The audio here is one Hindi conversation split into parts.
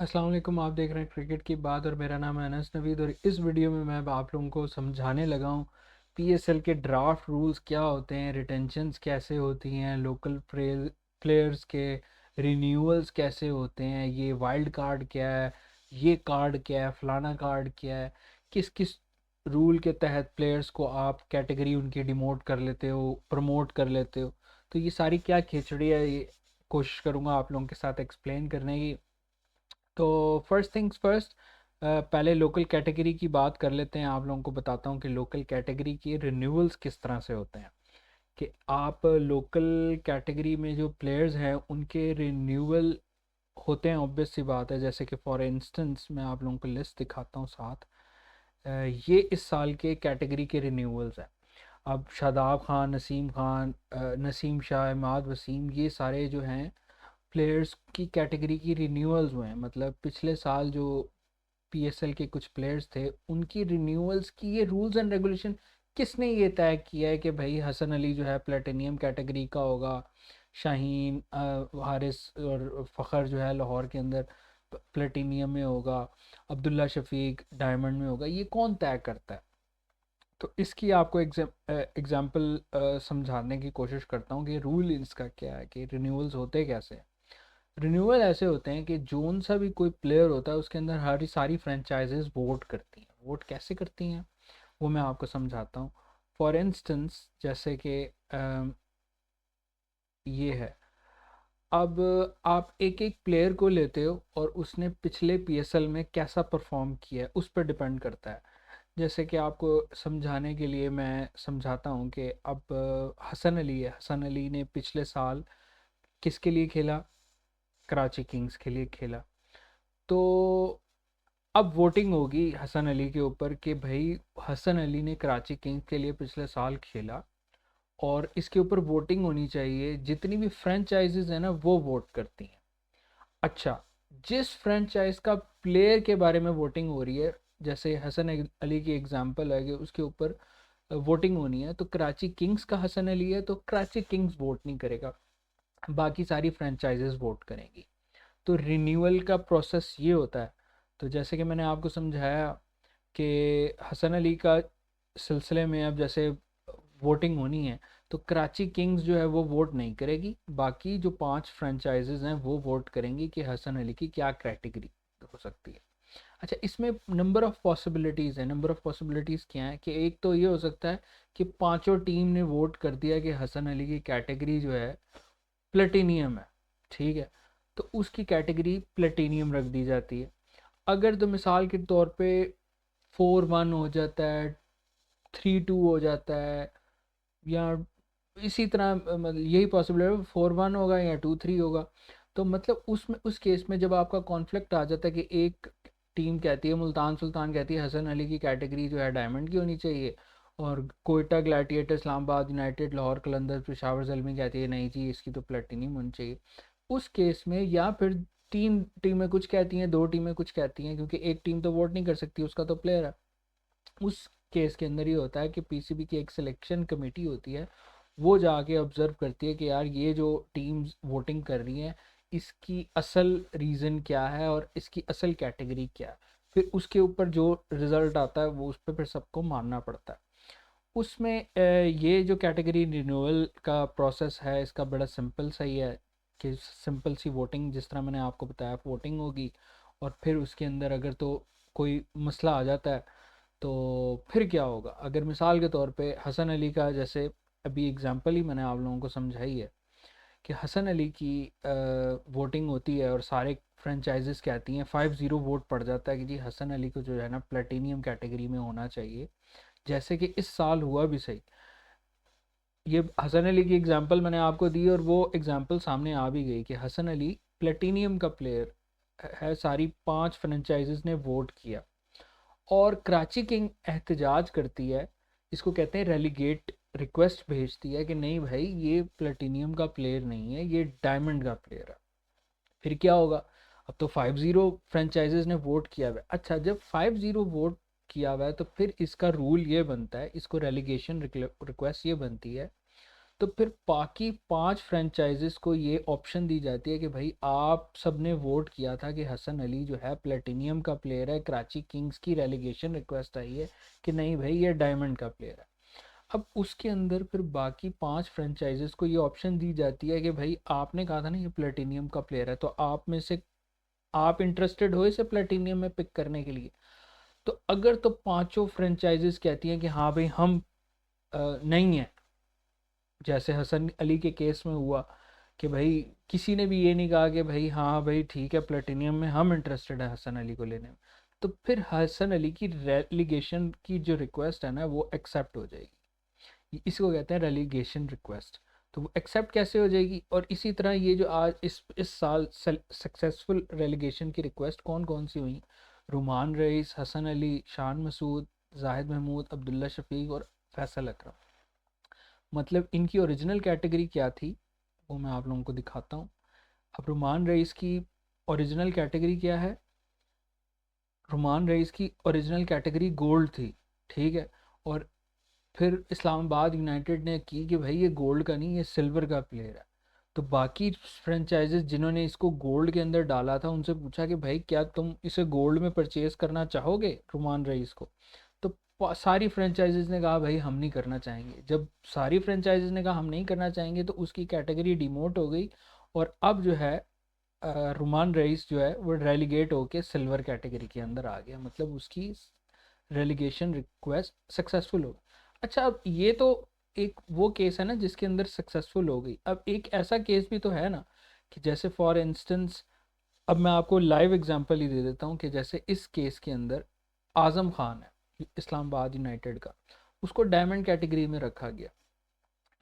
अस्सलाम वालेकुम। आप देख रहे हैं क्रिकेट की बात और मेरा नाम है अनस नवीद और इस वीडियो में मैं आप लोगों को समझाने लगा हूँ पीएसएल के ड्राफ्ट रूल्स क्या होते हैं, रिटेंशंस कैसे होती हैं, लोकल प्लेयर्स के रिन्यूअल्स कैसे होते हैं, ये वाइल्ड कार्ड क्या है, ये कार्ड क्या है, फलाना कार्ड क्या है, किस किस रूल के तहत प्लेयर्स को आप कैटेगरी उनकी डिमोट कर लेते हो, प्रमोट कर लेते हो। तो ये सारी क्या खिचड़ी है, ये कोशिश करूँगा आप लोगों के साथ एक्सप्लेन करने की। तो फर्स्ट थिंग्स फर्स्ट, पहले लोकल कैटेगरी की बात कर लेते हैं। आप लोगों को बताता हूँ कि लोकल कैटेगरी के रिन्यूअल्स किस तरह से होते हैं। कि आप लोकल कैटेगरी में जो प्लेयर्स हैं उनके रिन्यूअल होते हैं, ऑब्वियस सी बात है। जैसे कि फॉर इंस्टेंस मैं आप लोगों को लिस्ट दिखाता हूँ साथ। ये इस साल के कैटेगरी के रिन्यूअल्स हैं। अब शादाब खान, नसीम खान, नसीम शाह, इमाद वसीम, ये सारे जो हैं प्लेयर्स की कैटेगरी की रिन्यूअल्स हुए हैं। मतलब पिछले साल जो पीएसएल के कुछ प्लेयर्स थे उनकी रिन्यूअल्स की ये रूल्स एंड रेगुलेशन किसने ये तय किया है कि भाई हसन अली जो है प्लेटिनियम कैटेगरी का होगा, शाहीन, हारिस और फ़खर जो है लाहौर के अंदर प्लेटिनियम में होगा, अब्दुल्ला शफीक डायमंड में होगा, ये कौन तय करता है। तो इसकी आपको एग्जाम्पल समझाने की कोशिश करता हूँ कि रूल इसका क्या है, कि रिन्यूअल्स होते कैसे हैं। रिन्यूअल ऐसे होते हैं कि जोन सा भी कोई प्लेयर होता है उसके अंदर हर सारी फ्रेंचाइजेस वोट करती हैं। वोट कैसे करती हैं वो मैं आपको समझाता हूँ। फॉर इंस्टेंस जैसे कि ये है। अब आप एक एक प्लेयर को लेते हो और उसने पिछले पीएसएल में कैसा परफॉर्म किया है उस पर डिपेंड करता है। जैसे कि आपको समझाने के लिए मैं समझाता हूँ कि अब हसन अली है। हसन अली ने पिछले साल किसके लिए खेला? कराची किंग्स के लिए खेला। तो अब वोटिंग होगी हसन अली के ऊपर कि भाई हसन अली ने कराची किंग्स के लिए पिछले साल खेला और इसके ऊपर वोटिंग होनी चाहिए। जितनी भी फ्रेंचाइजीज है ना वो वोट करती हैं। अच्छा, जिस फ्रेंचाइज का प्लेयर के बारे में वोटिंग हो रही है, जैसे हसन अली की एग्जांपल है कि उसके ऊपर वोटिंग होनी है, तो कराची किंग्स का हसन अली है तो कराची किंग्स वोट नहीं करेगा, बाकी सारी फ्रेंचाइजेस वोट करेंगी। तो रिन्यूअल का प्रोसेस ये होता है। तो जैसे कि मैंने आपको समझाया कि हसन अली का सिलसिले में अब जैसे वोटिंग होनी है तो कराची किंग्स जो है वो वोट नहीं करेगी, बाकी जो 5 फ्रेंचाइजेज हैं वो वोट करेंगी कि हसन अली की क्या कैटेगरी हो सकती है। अच्छा, इसमें नंबर ऑफ़ पॉसिबिलिटीज़ है। नंबर ऑफ़ पॉसिबिलिटीज़ क्या है कि एक तो ये हो सकता है कि पांचों टीम ने वोट कर दिया कि हसन अली की कैटेगरी जो है प्लेटिनियम है, ठीक है, तो उसकी कैटेगरी प्लेटिनियम रख दी जाती है। अगर तो मिसाल के तौर पे 4-1 हो जाता है, 3-2 हो जाता है, या इसी तरह मतलब यही पॉसिबल है 4-1 होगा या 2-3 होगा। तो मतलब उसमें उस केस में जब आपका कॉन्फ्लिक्ट आ जाता है कि एक टीम कहती है, मुल्तान सुल्तान कहती है हसन अली की कैटेगरी जो है डायमंड की होनी चाहिए, और कोयटा ग्लैडिएटर, इस्लामाबाद यूनाइटेड, लाहौर कलंदर, पेशावर जलमी कहती है नहीं जी इसकी तो प्लेटिनियम होनी चाहिए। उस केस में या फिर 3 टीमें कुछ कहती हैं, 2 टीमें कुछ कहती हैं, क्योंकि एक टीम तो वोट नहीं कर सकती, उसका तो प्लेयर है। उस केस के अंदर ये होता है कि पीसीबी की एक सिलेक्शन कमेटी होती है, वो जाके ऑब्जर्व करती है कि यार ये जो टीम्स वोटिंग कर रही हैं इसकी असल रीज़न क्या है और इसकी असल कैटेगरी क्या है। फिर उसके ऊपर जो रिज़ल्ट आता है वो उस पर फिर सबको मानना पड़ता है। उसमें ये जो कैटेगरी रिन्यूअल का प्रोसेस है इसका बड़ा सिंपल सा ही है कि सिंपल सी वोटिंग, जिस तरह मैंने आपको बताया, वोटिंग होगी और फिर उसके अंदर अगर तो कोई मसला आ जाता है तो फिर क्या होगा। अगर मिसाल के तौर पे हसन अली का, जैसे अभी एग्जांपल ही मैंने आप लोगों को समझाई है कि हसन अली की वोटिंग होती है और सारे फ्रेंचाइजेस कहती हैं, 5-0 वोट पड़ जाता है कि जी हसन अली को जो है ना प्लेटिनियम कैटेगरी में होना चाहिए, जैसे कि इस साल हुआ भी सही। ये हसन अली की एग्जांपल मैंने आपको दी और वो एग्जांपल सामने आ भी गई कि हसन अली प्लेटिनियम का प्लेयर है, सारी 5 फ्रेंचाइजेस ने वोट किया। और कराची किंग एहतजाज करती है, इसको कहते हैं रेलीगेट, रिक्वेस्ट भेजती है कि नहीं भाई ये प्लेटिनियम का प्लेयर नहीं है, ये डायमंड का प्लेयर है। फिर क्या होगा? अब तो 5-0 फ्रेंचाइजेस ने वोट किया हुआ है। अच्छा, जब 5-0 वोट किया हुआ है तो फिर इसका रूल ये बनता है, इसको रेलीगेशन रिक्वेस्ट ये बनती है तो फिर बाकी 5 फ्रेंचाइजेस को ये ऑप्शन दी जाती है कि भाई आप सबने वोट किया था कि हसन अली जो है प्लेटिनियम का प्लेयर है, कराची किंग्स की रेलीगेशन रिक्वेस्ट आई है कि नहीं भाई ये डायमंड का प्लेयर है। अब उसके अंदर फिर बाकी 5 फ्रेंचाइजेस को ये ऑप्शन दी जाती है कि भाई आपने कहा था ना ये प्लेटिनियम का प्लेयर है, तो आप में से आप इंटरेस्टेड हो इसे प्लेटिनियम में पिक करने के लिए। तो अगर तो पांचों फ्रेंचाइजेस कहती हैं कि हाँ भाई हम नहीं है, जैसे हसन अली के केस में हुआ कि भाई किसी ने भी ये नहीं कहा कि भाई हाँ भाई ठीक है प्लेटिनियम में हम इंटरेस्टेड है हसन अली को लेने में, तो फिर हसन अली की रेलीगेशन की जो रिक्वेस्ट है ना वो एक्सेप्ट हो जाएगी। इसको कहते हैं रेलीगेशन रिक्वेस्ट। तो वो एक्सेप्ट कैसे हो जाएगी? और इसी तरह ये जो आज इस साल सक्सेसफुल रेलीगेशन की रिक्वेस्ट कौन कौन सी हुई, रुमान रईस, हसन अली, शान मसूद, जाहिद महमूद, अब्दुल्ला शफीक और फैसल अकरम। मतलब इनकी ओरिजिनल कैटेगरी क्या थी वो मैं आप लोगों को दिखाता हूँ। अब रुमान रईस की ओरिजिनल कैटेगरी क्या है? रुमान रईस की ओरिजिनल कैटेगरी गोल्ड थी, ठीक है। और फिर इस्लामाबाद यूनाइटेड ने की कि भाई ये गोल्ड का नहीं, ये सिल्वर का प्लेयर है। तो बाकी फ्रेंचाइजेस जिन्होंने इसको गोल्ड के अंदर डाला था उनसे पूछा कि भाई क्या तुम इसे गोल्ड में परचेज करना चाहोगे रुमान रईस को? तो सारी फ्रेंचाइजेस ने कहा भाई हम नहीं करना चाहेंगे। जब सारी फ्रेंचाइजेस ने कहा हम नहीं करना चाहेंगे तो उसकी कैटेगरी डिमोट हो गई, और अब जो है रुमान रईस जो है वो रेलीगेट होके सिल्वर कैटेगरी के अंदर आ गया, मतलब उसकी रेलीगेशन रिक्वेस्ट सक्सेसफुल हो गई। अच्छा, अब ये तो एक वो केस है ना जिसके अंदर सक्सेसफुल हो गई। अब एक ऐसा केस भी तो है ना कि जैसे फॉर इंस्टेंस, अब मैं आपको लाइव एग्जांपल ही दे देता हूँ कि जैसे इस केस के अंदर आज़म खान है इस्लामाबाद यूनाइटेड का, उसको डायमंड कैटेगरी में रखा गया,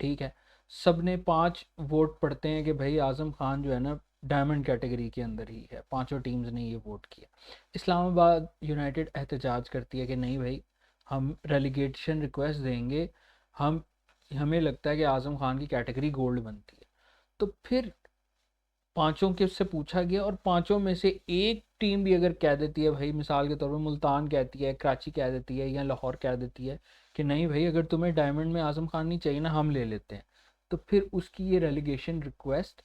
ठीक है। सब ने 5 वोट पढ़ते हैं कि भाई आज़म खान जो है ना डायमंड कैटेगरी के अंदर ही है, पांचों टीम्स ने ये वोट किया। इस्लामाबाद यूनाइटेड एहतजाज करती है कि नहीं भाई हम रेलीगेशन रिक्वेस्ट देंगे, हम हमें लगता है कि आज़म खान की कैटेगरी गोल्ड बनती है। तो फिर पांचों के उससे पूछा गया और पांचों में से एक टीम भी अगर कह देती है, भाई मिसाल के तौर पर मुल्तान कहती है, कराची कह देती है या लाहौर कह देती है कि नहीं भाई अगर तुम्हें डायमंड में आज़म खान नहीं चाहिए ना हम ले लेते हैं, तो फिर उसकी ये रेलीगेशन रिक्वेस्ट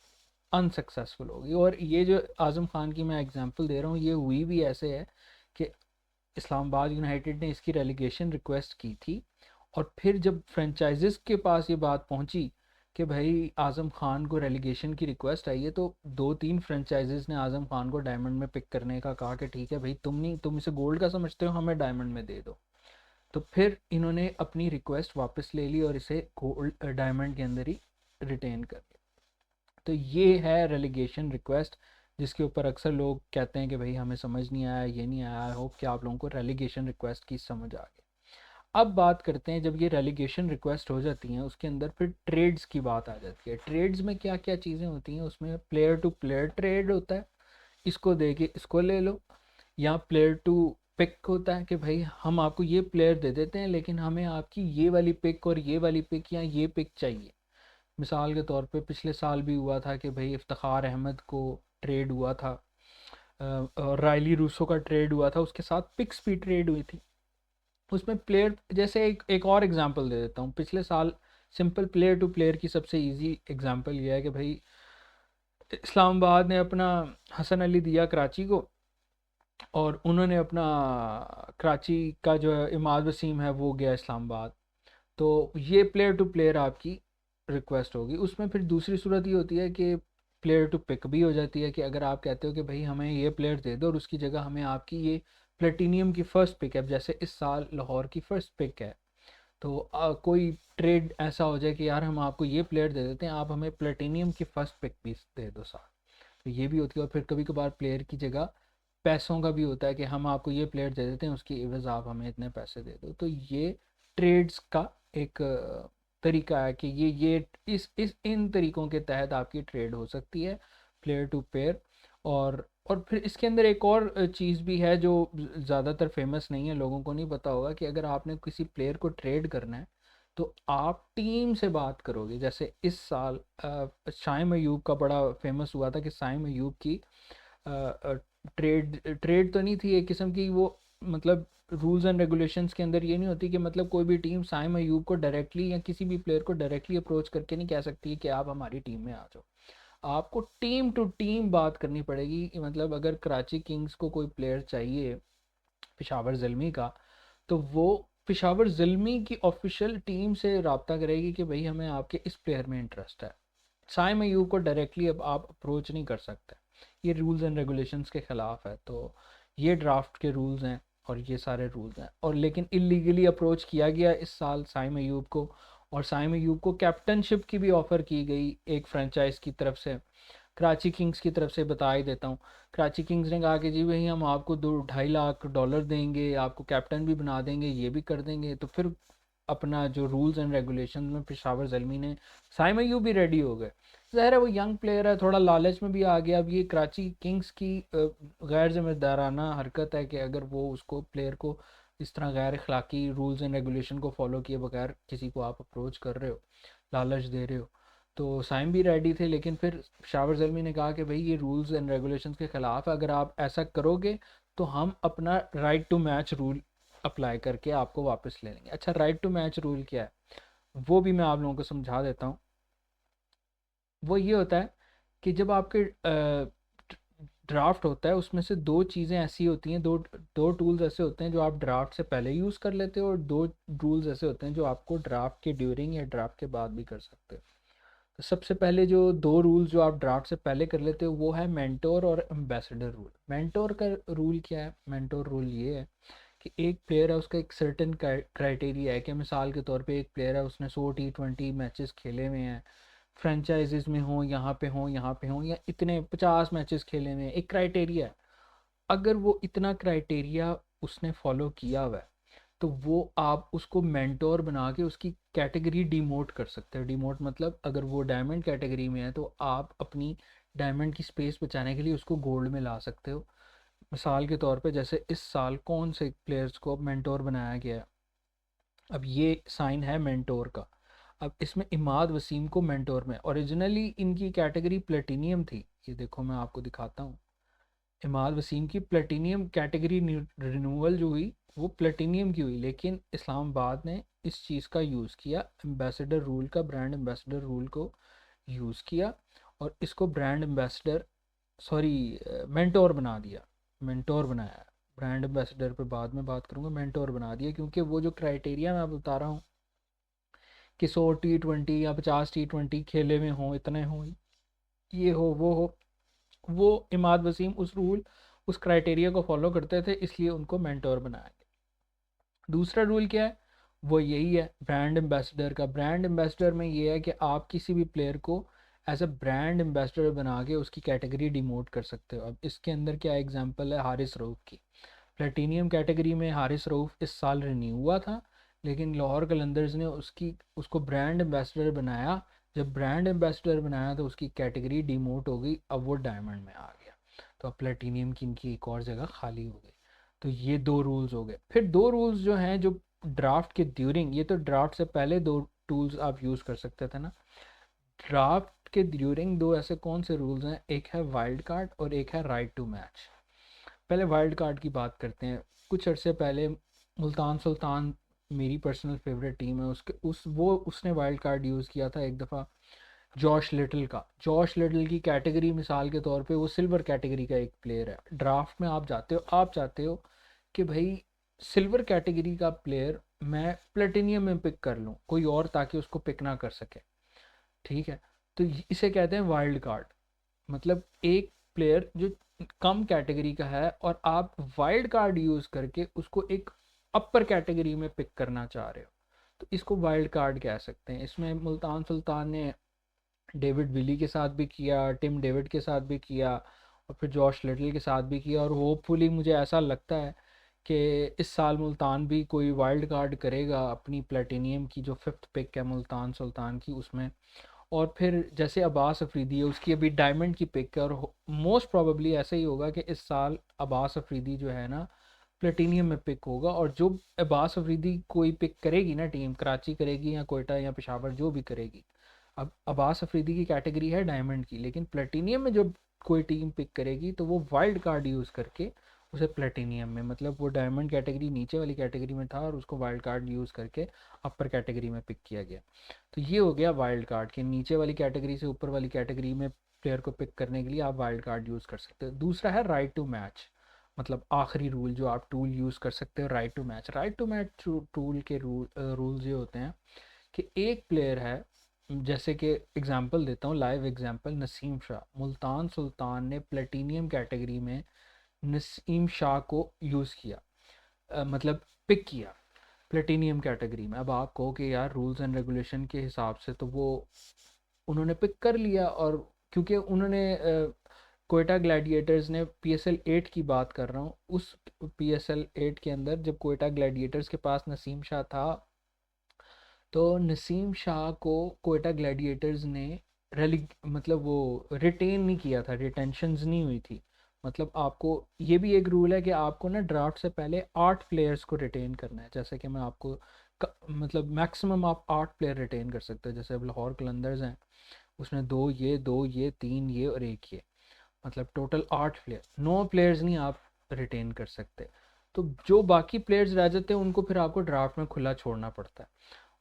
अनसक्सेसफुल होगी। और ये जो आज़म खान की मैं एग्जांपल दे रहा हूँ ये हुई भी ऐसे है कि इस्लामाबाद यूनाइटेड ने इसकी रेलीगेशन रिक्वेस्ट की थी, और फिर जब फ्रेंचाइजेस के पास ये बात पहुंची कि भाई आज़म खान को रेलीगेशन की रिक्वेस्ट आई है, तो 2-3 फ्रेंचाइजेस ने आज़म खान को डायमंड में पिक करने का कहा कि ठीक है भाई तुम नहीं, तुम इसे गोल्ड का समझते हो, हमें डायमंड में दे दो। तो फिर इन्होंने अपनी रिक्वेस्ट वापस ले ली और इसे गोल्ड डायमंड के अंदर ही रिटेन कर लिया। तो ये है रेलीगेशन रिक्वेस्ट, जिसके ऊपर अक्सर लोग कहते हैं कि भाई हमें समझ नहीं आया, ये नहीं आया। आई होप कि आप लोगों को रेलीगेशन रिक्वेस्ट की समझ आ गई। अब बात करते हैं, जब ये रेलीगेशन रिक्वेस्ट हो जाती हैं उसके अंदर फिर ट्रेड्स की बात आ जाती है। ट्रेड्स में क्या क्या चीज़ें होती हैं? उसमें प्लेयर टू प्लेयर ट्रेड होता है, इसको दे के इसको ले लो, या प्लेयर टू पिक होता है कि भाई हम आपको ये प्लेयर दे देते हैं लेकिन हमें आपकी ये वाली पिक और ये वाली पिक या ये पिक चाहिए। मिसाल के तौर पे पिछले साल भी हुआ था कि भाई इफ्तिखार अहमद को ट्रेड हुआ था, और रायली रूसो का ट्रेड हुआ था, उसके साथ पिक्स भी ट्रेड हुई थी। उसमें प्लेयर जैसे एक और एग्जांपल दे देता हूँ। पिछले साल सिंपल प्लेयर टू प्लेयर की सबसे इजी एग्जांपल ये है कि भाई इस्लामाबाद ने अपना हसन अली दिया कराची को, और उन्होंने अपना कराची का जो है इमाद वसीम है वो गया इस्लामाबाद। तो ये प्लेयर टू प्लेयर आपकी रिक्वेस्ट होगी। उसमें फिर दूसरी सूरत ये होती है कि प्लेयर टू पिक भी हो जाती है कि अगर आप कहते हो कि भाई हमें ये प्लेयर दे दो और उसकी जगह हमें आपकी ये प्लेटिनियम की फ़र्स्ट पिक है, जैसे इस साल लाहौर की फ़र्स्ट पिक है, तो कोई ट्रेड ऐसा हो जाए कि यार हम आपको ये प्लेयर दे देते हैं, आप हमें प्लेटिनियम की फ़र्स्ट पिक भी दे दो साथ। तो ये भी होती है। और फिर कभी कभार प्लेयर की जगह पैसों का भी होता है कि हम आपको ये प्लेयर दे देते हैं, उसकी एवज़ आप हमें इतने पैसे दे दो। तो ये ट्रेड्स का एक तरीका है कि ये इस इन तरीक़ों के तहत आपकी ट्रेड हो सकती है, प्लेयर टू पेयर। और फिर इसके अंदर एक और चीज़ भी है जो ज़्यादातर फेमस नहीं है, लोगों को नहीं पता होगा कि अगर आपने किसी प्लेयर को ट्रेड करना है तो आप टीम से बात करोगे। जैसे इस साल शाइम अयूब का बड़ा फेमस हुआ था कि शाइम अयूब की ट्रेड ट्रेड तो नहीं थी, एक किस्म की वो मतलब रूल्स एंड रेगुलेशंस के अंदर ये नहीं होती कि मतलब कोई भी टीम साइम अयूब को डायरेक्टली या किसी भी प्लेयर को डायरेक्टली अप्रोच करके नहीं कह सकती कि आप हमारी टीम में आ जाओ। आपको टीम टू टीम बात करनी पड़ेगी। मतलब अगर कराची किंग्स को कोई प्लेयर चाहिए पेशावर ज़ल्मी का, तो वो पेशावर ज़ल्मी की ऑफिशियल टीम से रब्ता करेगी कि भाई हमें आपके इस प्लेयर में इंटरेस्ट है। साइम अयूब को डायरेक्टली अब आप अप्रोच नहीं कर सकते, ये रूल्स एंड रेगुलेशंस के ख़िलाफ़ है। तो ये ड्राफ्ट के रूल्स हैं और ये सारे रूल्स हैं। और लेकिन इलीगली अप्रोच किया गया इस साल साइम अयूब को, और साइम अयूब को कैप्टनशिप की भी ऑफ़र की गई एक फ्रेंचाइज की तरफ से, कराची किंग्स की तरफ से। बता ही देता हूँ, कराची किंग्स ने कहा कि जी भाई हम आपको 2-2.5 लाख डॉलर देंगे, आपको कैप्टन भी बना देंगे, ये भी कर देंगे। तो फिर अपना जो रूल्स एंड रेगुलेशन में पेशावर ज़ल्मी ने, साइम अयूब भी रेडी हो गए। ज़ाहिर है वो यंग प्लेयर है, थोड़ा लालच में भी आ गया। अब ये कराची किंग्स की गैर जिम्मेदाराना हरकत है कि अगर वो उसको प्लेयर को इस तरह गैर अखलाकी रूल्स एंड रेगुलेशन को फॉलो किए बगैर किसी को आप अप्रोच कर रहे हो, लालच दे रहे हो। तो साइम भी रेडी थे, लेकिन फिर शावर ज़ल्मी ने कहा कि भाई ये रूल्स एंड रेगुलेशंस के ख़िलाफ़ है, अगर आप ऐसा करोगे तो हम अपना right to match rule apply करके आपको वापस ले लेंगे। अच्छा, राइट टू मैच रूल क्या है वो भी मैं आप लोगों को समझा देता हूँ। वो ये होता है कि जब आपके ड्राफ्ट होता है उसमें से दो चीज़ें ऐसी होती हैं, दो दो टूल्स ऐसे होते हैं जो आप ड्राफ्ट से पहले यूज़ कर लेते हो, और दो रूल्स ऐसे होते हैं जो आपको ड्राफ्ट के ड्यूरिंग या ड्राफ्ट के बाद भी कर सकते हो। तो सबसे पहले जो दो रूल्स जो आप ड्राफ्ट से पहले कर लेते हो वो है मेंटोर और एम्बेसडर रूल। मेंटोर का रूल क्या है? मेंटोर रूल ये है कि एक प्लेयर है, उसका एक सर्टेन क्राइटेरिया है कि मिसाल के तौर पे एक प्लेयर है, उसने 100 T20 मैचेस खेले हुए हैं, फ्रेंचाइजीज में हो, यहाँ पे हो, यहाँ पे हो, या इतने 50 मैचेस खेले हुए हैं, एक क्राइटेरिया है। अगर वो इतना क्राइटेरिया उसने फॉलो किया हुआ है तो वो आप उसको मेंटोर बना के उसकी कैटेगरी डिमोट कर सकते हैं। डिमोट मतलब अगर वो डायमंड कैटेगरी में है तो आप अपनी डायमंड की स्पेस बचाने के लिए उसको गोल्ड में ला सकते हो। मिसाल के तौर पे जैसे इस साल कौन से प्लेयर्स को मेंटोर बनाया गया है, अब ये साइन है मेंटोर का। अब इसमें इमाद वसीम को मेंटोर में, ओरिजिनली इनकी कैटेगरी प्लेटिनियम थी, ये देखो मैं आपको दिखाता हूँ। इमाद वसीम की प्लेटिनियम कैटेगरी रिन्यूअल जो हुई वो प्लेटिनियम की हुई, लेकिन इस्लामाबाद ने इस चीज़ का यूज़ किया, एम्बेसडर रूल का, ब्रांड एम्बेसडर रूल को यूज़ किया और इसको ब्रांड एम्बेसडर, सॉरी, मेंटोर बना दिया। मेंटोर बनाया, ब्रांड एम्बेसडर पे बाद में बात करूँगा, मेंटोर बना दिया, क्योंकि वो जो क्राइटेरिया मैं बता रहा हूँ कि 100 T20 या 50 T20 खेले में हों, इतने हों, ये हो, वो इमाद वसीम उस रूल उस क्राइटेरिया को फॉलो करते थे, इसलिए उनको मेंटोर बनाया गया। दूसरा रूल क्या है? वो यही है ब्रांड एम्बेसडर का। ब्रांड एम्बेसडर में ये है कि आप किसी भी प्लेयर को एज अ ब्रांड एम्बेसडर बना के उसकी कैटेगरी डिमोट कर सकते हो। अब इसके अंदर क्या एग्जांपल है हारिस रऊफ की। प्लेटिनियम कैटेगरी में हारिस रऊफ इस साल रिन्यू हुआ था, लेकिन लाहौर कलंदर्स ने उसको ब्रांड एम्बेसडर बनाया। जब ब्रांड एम्बेसडर बनाया तो उसकी कैटेगरी डिमोट हो गई, अब वो डायमंड में आ गया, तो अब प्लेटिनियम की इनकी एक और जगह खाली हो गई। तो ये दो रूल्स हो गए। फिर दो रूल्स जो हैं जो ड्राफ्ट के ड्यूरिंग, ये तो ड्राफ्ट से पहले दो टूल्स आप यूज़ कर सकते थे ना, ड्राफ्ट के ड्यूरिंग दो ऐसे कौन से रूल्स हैं? एक है वाइल्ड कार्ड और एक है राइट टू मैच। पहले वाइल्ड कार्ड की बात करते हैं। कुछ अरसे पहले मुल्तान सुल्तान मेरी पर्सनल फेवरेट टीम है, उसने वाइल्ड कार्ड यूज़ किया था एक दफ़ा जॉश लिटिल का। जॉश लिटिल की कैटेगरी मिसाल के तौर पे वो सिल्वर कैटेगरी का एक प्लेयर है। ड्राफ्ट में आप जाते हो, आप चाहते हो कि भाई सिल्वर कैटेगरी का प्लेयर मैं प्लेटिनियम में पिक कर लूँ, कोई और ताकि उसको पिक ना कर सके, ठीक है? तो इसे कहते हैं वाइल्ड कार्ड। मतलब एक प्लेयर जो कम कैटेगरी का है और आप वाइल्ड कार्ड यूज़ करके उसको एक अपर कैटेगरी में पिक करना चाह रहे हो, तो इसको वाइल्ड कार्ड कह सकते हैं। इसमें मुल्तान सुल्तान ने डेविड विली के साथ भी किया, टिम डेविड के साथ भी किया, और फिर जॉश लिटिल के साथ भी किया, और होपफुली मुझे ऐसा लगता है कि इस साल मुल्तान भी कोई वाइल्ड कार्ड करेगा अपनी प्लेटिनियम की जो फिफ्थ पिक है मुल्तान सुल्तान की उसमें। और फिर जैसे अब्बास अफरीदी है, उसकी अभी डायमंड की पिक है, और मोस्ट प्रोबेबली ऐसा ही होगा कि इस साल अब्बास अफरीदी जो है ना प्लेटिनियम में पिक होगा। और जो अब्बास अफरीदी कोई पिक करेगी ना टीम, कराची करेगी या कोयटा या पेशावर जो भी करेगी, अब अब्बास अफरीदी की कैटेगरी है डायमंड की, लेकिन प्लेटिनियम में जब कोई टीम पिक करेगी तो वो वाइल्ड कार्ड यूज़ करके उसे प्लेटिनियम में, मतलब वो डायमंड कैटेगरी नीचे वाली कैटेगरी में था और उसको वाइल्ड कार्ड यूज़ करके अपर कैटेगरी में पिक किया गया। तो ये हो गया वाइल्ड कार्ड के नीचे वाली कैटेगरी से ऊपर वाली कैटेगरी में प्लेयर को पिक करने के लिए आप वाइल्ड कार्ड यूज़ कर सकते हो। दूसरा है राइट टू मैच, मतलब आखिरी रूल जो आप टूल यूज़ कर सकते हो, right to match. Right to match tool के रूल्स ये होते हैं कि एक प्लेयर है, जैसे कि एग्जांपल देता हूँ, लाइव एग्जांपल, नसीम शाह, मुल्तान सुल्तान ने प्लेटिनियम कैटेगरी में नसीम शाह को यूज़ किया, मतलब पिक किया प्लेटिनियम कैटेगरी में। अब आप कहो कि यार रूल्स एंड रेगुलेशन के हिसाब से तो वो उन्होंने पिक कर लिया, और क्योंकि उन्होंने कोयटा ग्लैडिएटर्स ने PSL 8 की बात कर रहा हूँ, उस PSL 8 के अंदर जब कोयटा ग्लैडिएटर्स के पास नसीम शाह था, तो नसीम शाह को कोयटा ग्लैडिएटर्स ने मतलब वो रिटेन नहीं किया था, रिटेंशंस नहीं हुई थी। मतलब आपको ये भी एक रूल है कि आपको ना ड्राफ्ट से पहले 8 प्लेयर्स को रिटेन करना है। जैसे कि मैं आपको मतलब मैक्सिमम आप 8 प्लेयर रिटेन कर सकते हो। जैसे अब लाहौर कलंदर्स हैं, उसमें दो ये 3 ये और एक ये, मतलब टोटल 8 प्लेयर, 9 प्लेयर्स नहीं आप रिटेन कर सकते। तो जो बाकी प्लेयर्स रह जाते हैं उनको फिर आपको ड्राफ्ट में खुला छोड़ना पड़ता है।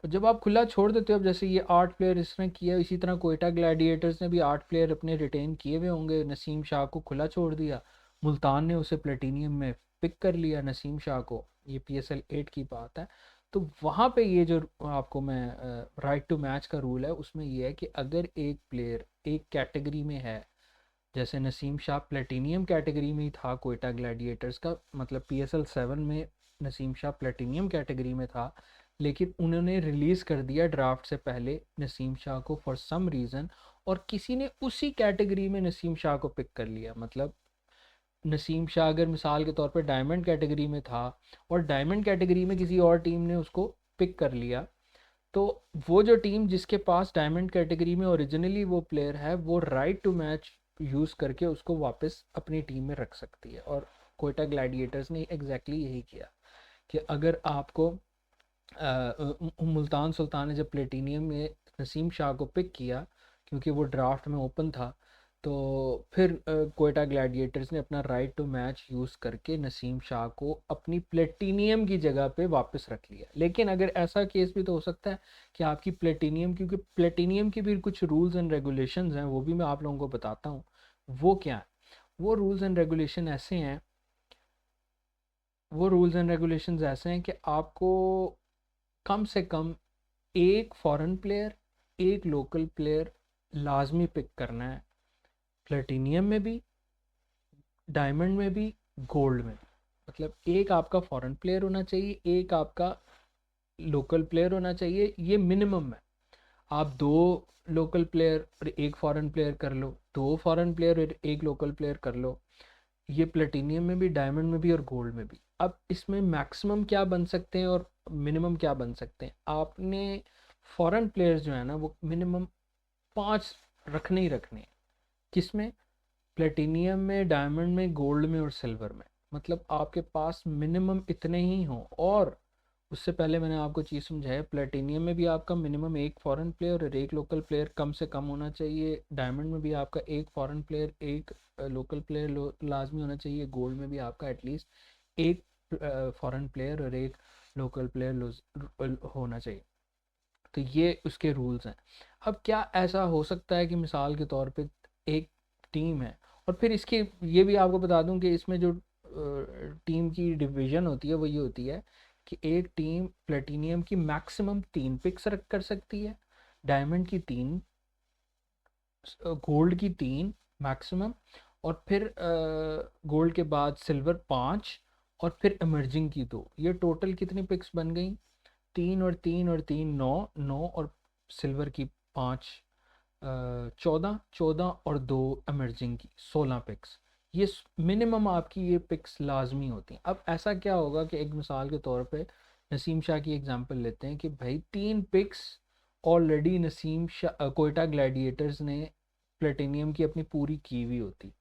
और जब आप खुला छोड़ देते हो, अब जैसे ये 8 प्लेयर इसने किया, इसी तरह कोयटा ग्लैडिएटर्स ने भी 8 प्लेयर अपने रिटेन किए हुए होंगे। नसीम शाह को खुला छोड़ दिया, मुल्तान ने उसे प्लेटिनियम में पिक कर लिया नसीम शाह को, ये PSL 8 की बात है। तो वहाँ पे ये जो आपको मैं राइट टू मैच का रूल है उसमें ये है कि अगर एक प्लेयर एक कैटेगरी में है, जैसे नसीम शाह प्लेटिनियम कैटेगरी में ही था कोयटा ग्लैडिएटर्स का, मतलब PSL 7 में नसीम शाह प्लेटिनियम कैटेगरी में था, लेकिन उन्होंने रिलीज़ कर दिया ड्राफ्ट से पहले नसीम शाह को फॉर सम रीज़न, और किसी ने उसी कैटेगरी में नसीम शाह को पिक कर लिया। मतलब नसीम शाह अगर मिसाल के तौर पे डायमंड कैटेगरी में था और डायमंड कैटेगरी में किसी और टीम ने उसको पिक कर लिया, तो वो जो टीम जिसके पास डायमंड कैटेगरी में ओरिजिनली वो प्लेयर है, वो राइट टू मैच यूज़ करके उसको वापस अपनी टीम में रख सकती है। और कोयटा ग्लैडिएटर्स ने एग्जैक्टली यही किया कि अगर आपको मुल्तान सुल्तान ने जब प्लेटिनियम में नसीम शाह को पिक किया, क्योंकि वो ड्राफ्ट में ओपन था, तो फिर कोयटा ग्लैडिएटर्स ने अपना राइट टू मैच यूज़ करके नसीम शाह को अपनी प्लेटिनियम की जगह पे वापस रख लिया। लेकिन अगर ऐसा केस भी तो हो सकता है कि आपकी प्लेटिनियम, क्योंकि प्लेटिनियम के भी कुछ रूल्स एंड रेगुलेशंस हैं, वो भी मैं आप लोगों को बताता हूँ। वो क्या है, वो रूल्स एंड रेगुलेशन ऐसे हैं, वो रूल्स एंड रेगुलेशंस ऐसे हैं कि आपको कम से कम एक फॉरेन प्लेयर, एक लोकल प्लेयर लाजमी पिक करना है, प्लेटिनियम में भी, डायमंड में भी, गोल्ड में भी। मतलब एक आपका फॉरेन प्लेयर होना चाहिए, एक आपका लोकल प्लेयर होना चाहिए, ये मिनिमम है। आप दो लोकल प्लेयर और एक फॉरेन प्लेयर कर लो, दो फॉरेन प्लेयर और एक लोकल प्लेयर कर लो, ये प्लेटिनियम में भी, डायमंड में भी और गोल्ड में भी। अब इसमें मैक्सिमम क्या बन सकते हैं और मिनिमम क्या बन सकते हैं, आपने फॉरेन प्लेयर्स जो है ना वो मिनिमम 5 रखने ही रखने हैं। किसमें? प्लेटिनियम में, डायमंड में, गोल्ड में और सिल्वर में। मतलब आपके पास मिनिमम इतने ही हों। और उससे पहले मैंने आपको चीज़ समझाया, प्लेटिनियम में भी आपका मिनिमम एक फॉरेन प्लेयर और एक लोकल प्लेयर कम से कम होना चाहिए, डायमंड में भी आपका एक फॉरेन प्लेयर एक लोकल प्लेयर लाजमी होना चाहिए, गोल्ड में भी आपका एटलीस्ट एक फॉरेन प्लेयर और एक लोकल प्लेयर होना चाहिए। तो ये उसके रूल्स हैं। अब क्या ऐसा हो सकता है कि मिसाल के तौर पे एक टीम है, और फिर इसके ये भी आपको बता दूं कि इसमें जो टीम की डिवीज़न होती है वो ये होती है कि एक टीम प्लेटिनियम की मैक्सिमम 3 पिक्स रख कर सकती है, डायमंड की 3, गोल्ड की 3 मैक्सिमम, और फिर गोल्ड के बाद सिल्वर 5, और फिर इमर्जिंग की 2। ये टोटल कितनी पिक्स बन गई? 3 और 3 और 3 9, 9 और सिल्वर की 5, 14, 14 और 2 इमर्जिंग की 16 पिक्स। ये मिनिमम आपकी ये पिक्स लाजमी होती हैं। अब ऐसा क्या होगा कि एक मिसाल के तौर पे नसीम शाह की एग्जांपल लेते हैं कि भाई 3 picks already Naseem Shah Quetta Gladiators ने प्लेटिनियम की अपनी पूरी की हुई होती,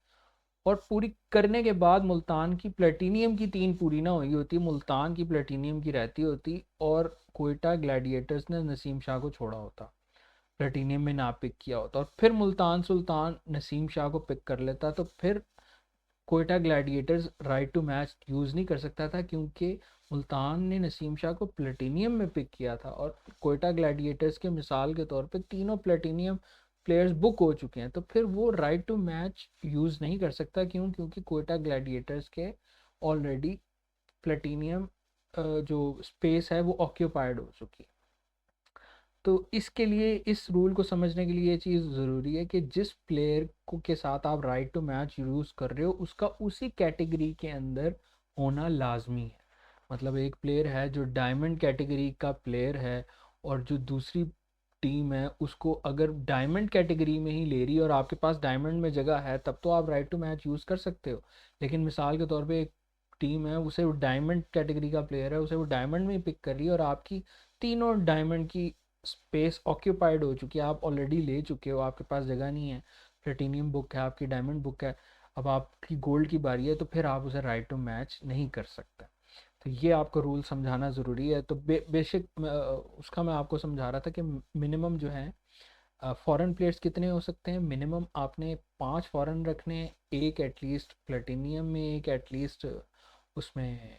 और पूरी करने के बाद मुल्तान की प्लेटिनियम की 3 पूरी ना हुई होती, मुल्तान की प्लेटिनियम की रहती होती, और कोयटा ग्लैडिएटर्स ने नसीम शाह को छोड़ा होता, प्लेटिनियम में ना पिक किया होता, और फिर मुल्तान सुल्तान नसीम शाह को पिक कर लेता, तो फिर Quetta Gladiators right to match use नहीं कर सकता था, क्योंकि मुल्तान ने नसीम शाह को प्लेटिनियम में पिक किया था, और कोयटा ग्लैडिएटर्स के मिसाल के तौर पे तीनों प्लेटिनियम प्लेयर्स बुक हो चुके हैं, तो फिर वो राइट टू मैच यूज़ नहीं कर सकता। क्यों? क्योंकि कोयटा ग्लैडिएटर्स के ऑलरेडी प्लेटिनियम जो स्पेस है वो ऑक्यूपाइड हो चुकी है। तो इसके लिए, इस रूल को समझने के लिए ये चीज़ ज़रूरी है कि जिस प्लेयर को के साथ आप राइट टू मैच यूज़ कर रहे हो उसका उसी कैटेगरी के अंदर होना लाजमी है। मतलब एक प्लेयर है जो डायमंड कैटेगरी का प्लेयर है, और जो दूसरी टीम है उसको अगर डायमंड कैटेगरी में ही ले रही है और आपके पास डायमंड में जगह है, तब तो आप राइट टू मैच यूज़ कर सकते हो। लेकिन मिसाल के तौर पे एक टीम है, उसे वो डायमंड कैटेगरी का प्लेयर है, उसे वो डायमंड में ही पिक कर रही है, और आपकी तीनों डायमंड की स्पेस ऑक्यूपाइड हो चुकी है, आप ऑलरेडी ले चुके हो, आपके पास जगह नहीं है, प्लेटिनियम बुक है, आपकी डायमंड बुक है, अब आपकी गोल्ड की बारी है, तो फिर आप उसे राइट टू मैच नहीं कर सकते। तो ये आपको रूल समझाना ज़रूरी है। तो बेसिक उसका मैं आपको समझा रहा था कि मिनिमम जो है फॉरेन प्लेयर्स कितने हो सकते हैं। मिनिमम आपने 5 फॉरेन रखने, एक एटलीस्ट प्लेटिनियम में, एक एटलीस्ट उसमें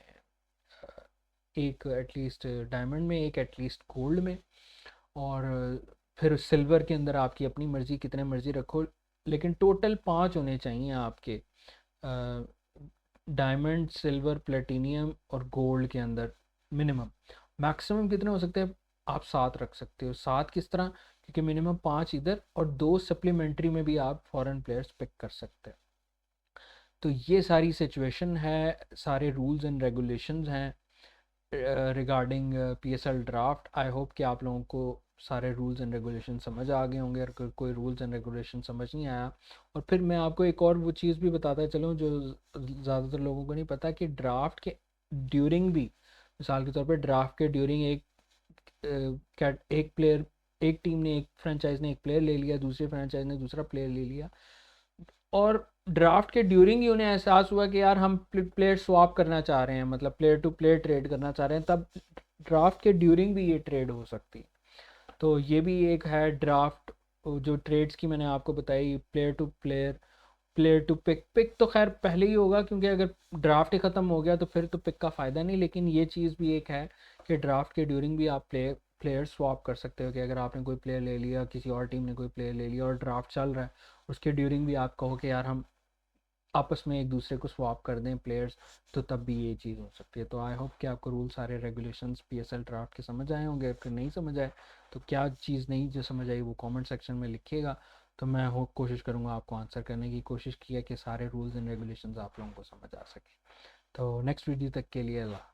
एक एटलीस्ट डायमंड में, एक एटलीस्ट गोल्ड में, और फिर सिल्वर के अंदर आपकी अपनी मर्ज़ी, कितने मर्ज़ी रखो, लेकिन टोटल 5 होने चाहिए आपके डायमंड, सिल्वर, प्लेटिनियम और गोल्ड के अंदर मिनिमम। मैक्सिमम कितने हो सकते हैं? आप 7 रख सकते हो। 7 किस तरह? क्योंकि मिनिमम 5 इधर और 2 सप्लीमेंट्री में भी आप फॉरेन प्लेयर्स पिक कर सकते हैं। तो ये सारी सिचुएशन है, सारे रूल्स एंड रेगुलेशंस हैं regarding PSL draft. I hope कि आप लोगों को सारे रूल्स एंड रेगुलेशन समझ आ गए होंगे। अगर कोई रूल्स एंड रेगुलेशन समझ नहीं आया, और फिर मैं आपको एक और वो चीज़ भी बताता चलूँ जो ज़्यादातर लोगों को नहीं पता, कि ड्राफ्ट के ड्यूरिंग भी, मिसाल के तौर पर ड्राफ्ट के ड्यूरिंग एक प्लेयर, एक टीम ने, एक फ्रेंचाइज ने एक प्लेयर ले लिया, दूसरी फ्रेंचाइज ने दूसरा प्लेयर ले लिया, और ड्राफ्ट के ड्यूरिंग ही उन्हें एहसास हुआ कि यार हम प्लेयर स्वैप करना चाह रहे हैं, मतलब प्लेयर टू प्लेयर ट्रेड करना चाह रहे हैं, तब ड्राफ्ट के ड्यूरिंग भी ये ट्रेड हो सकती है। तो ये भी एक है ड्राफ्ट, जो ट्रेड्स की मैंने आपको बताई, player to player, player to pick. Pick तो खैर पहले ही होगा, क्योंकि अगर ड्राफ्ट ही ख़त्म हो गया तो फिर तो पिक का फ़ायदा नहीं, लेकिन ये चीज़ भी एक है कि ड्राफ्ट के ड्यूरिंग भी आप प्लेयर स्वैप कर सकते हो, कि अगर आपने कोई प्लेयर ले लिया, किसी और टीम ने कोई प्लेयर ले लिया और ड्राफ्ट चल रहा है, उसके ड्यूरिंग भी आप कहो कि यार हम आपस में एक दूसरे को स्वैप कर दें प्लेयर्स, तो तब भी ये चीज़ हो सकती है। तो आई होप कि आपको रूल सारे रेगुलेशंस पीएसएल ड्राफ्ट के समझ आए होंगे। फिर नहीं समझ आए तो क्या चीज़ नहीं जो समझ आई वो कमेंट सेक्शन में लिखिएगा, तो मैं कोशिश करूँगा आपको आंसर करने की। कोशिश की है कि सारे रूल्स एंड रेगुलेशंस आप लोगों को समझ आ सके। तो नेक्स्ट वीडियो तक के लिए अल्लाह।